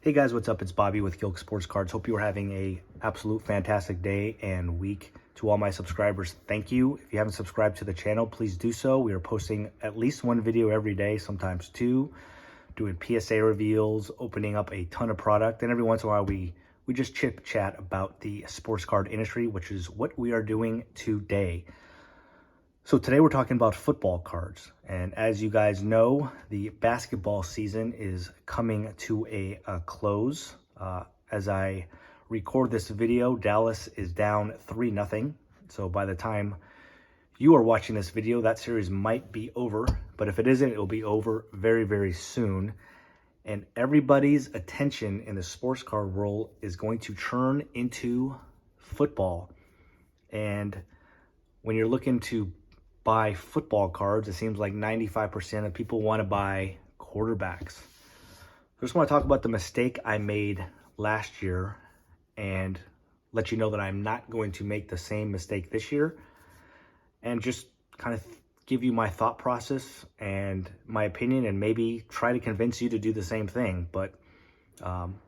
Hey guys, what's up? It's Bobby with Gilk Sports Cards. Hope you are having a absolute fantastic day and week. To all my subscribers, thank you. If you haven't subscribed to the channel, please do so. We are posting at least one video every day, sometimes two, doing PSA reveals, opening up a ton of product, and every once in a while we just chit chat about the sports card industry, which is what we are doing today. So today we're talking about football cards. And as you guys know, the basketball season is coming to a close. As I record this video, Dallas is down 3-0. So by the time you are watching this video, that series might be over. But if it isn't, it will be over very, very soon. And everybody's attention in the sports card world is going to turn into football. And when you're looking to buy football cards, it seems like 95% of people want to buy quarterbacks. I just want to talk about the mistake I made last year and let you know that I'm not going to make the same mistake this year, and just kind of give you my thought process and my opinion, and maybe try to convince you to do the same thing. But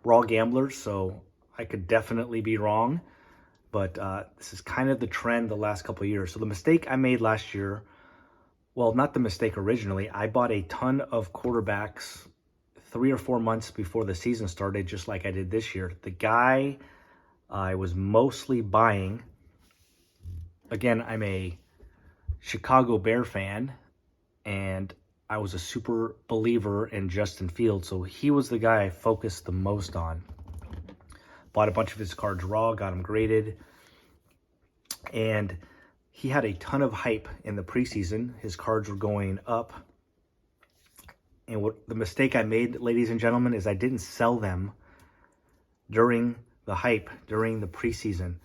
we're all gamblers, so I could definitely be wrong. But this is kind of the trend the last couple of years. So the mistake I made last year, well, not the mistake originally, I bought a ton of quarterbacks 3 or 4 months before the season started, just like I did this year. The guy I was mostly buying, again, I'm a Chicago Bear fan, and I was a super believer in Justin Fields. So he was the guy I focused the most on. Bought a bunch of his cards raw, got them graded, and he had a ton of hype in the preseason. His cards were going up. And what the mistake I made, ladies and gentlemen, is I didn't sell them during the hype, during the preseason.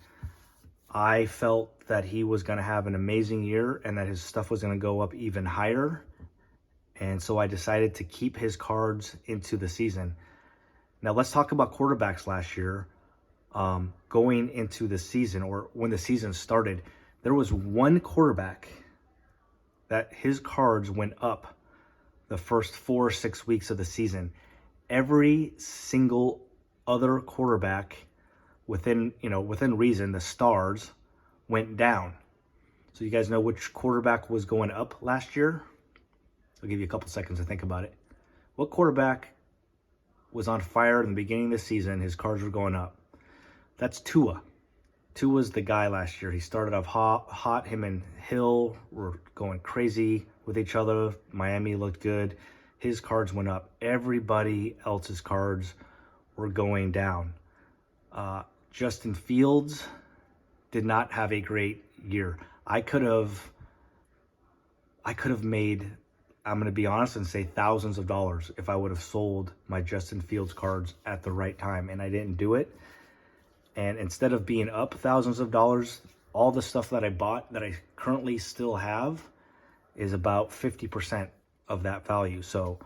I felt that he was going to have an amazing year and that his stuff was going to go up even higher. And so I decided to keep his cards into the season. Now let's talk about quarterbacks last year. Going into the season, or when the season started, there was one quarterback that his cards went up the first 4 or 6 weeks of the season. Every single other quarterback within reason, the stars, went down. So you guys know which quarterback was going up last year? I'll give you a couple seconds to think about it. What quarterback was on fire in the beginning of the season? His cards were going up. That's Tua. Tua's the guy last year. He started off hot. Him and Hill were going crazy with each other. Miami looked good. His cards went up. Everybody else's cards were going down. Justin Fields did not have a great year. I could have made, I'm going to be honest and say, thousands of dollars if I would have sold my Justin Fields cards at the right time, and I didn't do it. And instead of being up thousands of dollars, all the stuff that I bought that I currently still have is about 50% of that value. So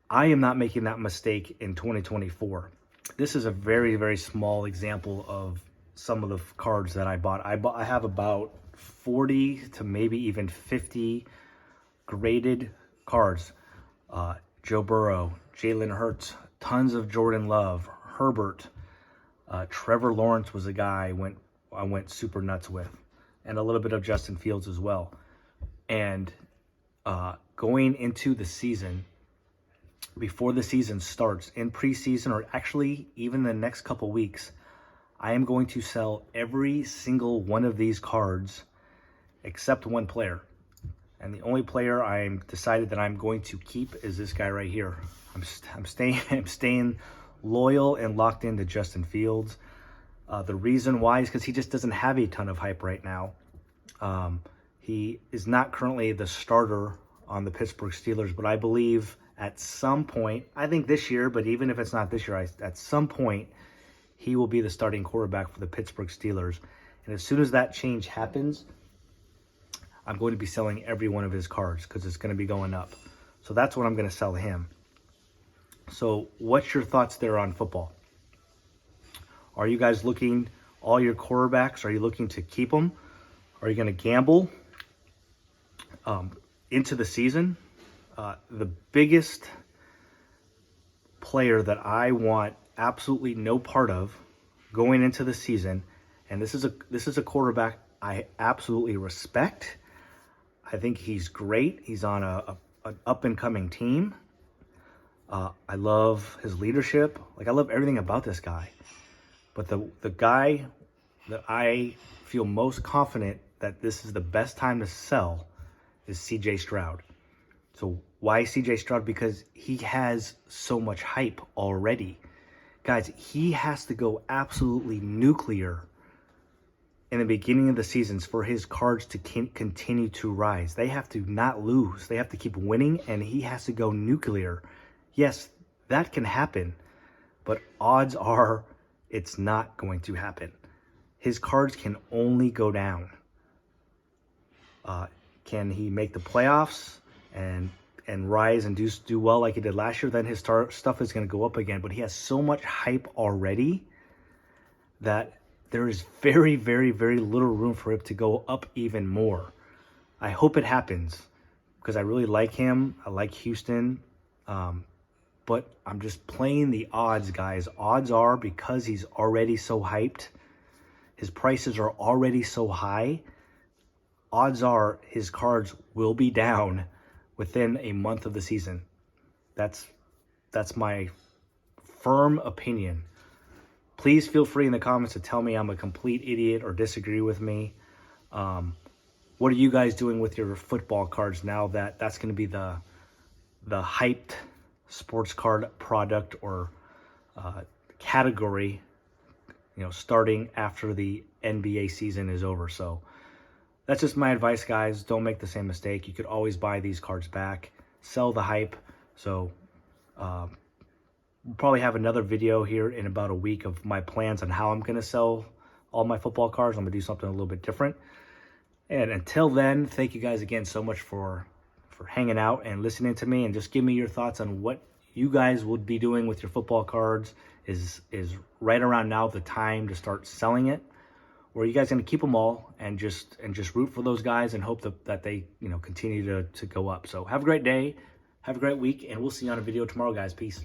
I am not making that mistake in 2024. This is a very, very small example of some of the cards that I bought. I have about 40 to maybe even 50 graded cards. Joe Burrow, Jalen Hurts, tons of Jordan Love, Herbert, Trevor Lawrence was a guy I went super nuts with, and a little bit of Justin Fields as well. And going into the season, before the season starts, in preseason, or actually even the next couple weeks, I am going to sell every single one of these cards except one player. And the only player I'm decided that I'm going to keep is this guy right here. I'm staying loyal and locked into Justin Fields. The reason why is because he just doesn't have a ton of hype right now. He is not currently the starter on the Pittsburgh Steelers, but I believe at some point, I think this year, but even if it's not this year, at some point, he will be the starting quarterback for the Pittsburgh Steelers. And as soon as that change happens, I'm going to be selling every one of his cards because it's going to be going up. So that's what I'm going to sell him. So what's your thoughts there on football? Are you guys looking, all your quarterbacks, are you looking to keep them? Are you going to gamble into the season? The biggest player that I want absolutely no part of going into the season, and this is a quarterback I absolutely respect. I think he's great. He's on an up-and-coming team. I love his leadership. Like, I love everything about this guy. But the guy that I feel most confident that this is the best time to sell is CJ Stroud. So why CJ Stroud? Because he has so much hype already. Guys, he has to go absolutely nuclear in the beginning of the seasons for his cards to continue to rise. They have to not lose. They have to keep winning, and he has to go nuclear. Yes, that can happen, but odds are it's not going to happen. His cards can only go down. Can he make the playoffs and rise and do well like he did last year? Then his stuff is going to go up again. But he has so much hype already that there is very, very, very little room for him to go up even more. I hope it happens because I really like him. I like Houston. But I'm just playing the odds, guys. Odds are, because he's already so hyped, his prices are already so high, odds are his cards will be down within a month of the season. That's my firm opinion. Please feel free in the comments to tell me I'm a complete idiot or disagree with me. What are you guys doing with your football cards now that that's going to be the hyped sports card product or category, starting after the NBA season is over? So that's just my advice, guys. Don't make the same mistake. You could always buy these cards back, sell the hype. So we'll probably have another video here in about a week of my plans on how I'm going to sell all my football cards. I'm going to do something a little bit different. And until then, thank you guys again so much for hanging out and listening to me, and just give me your thoughts on what you guys would be doing with your football cards. Is right around now the time to start selling it, or are you guys going to keep them all and just root for those guys and hope that they continue to go up? So have a great day, have a great week, and we'll see you on a video tomorrow, guys. Peace.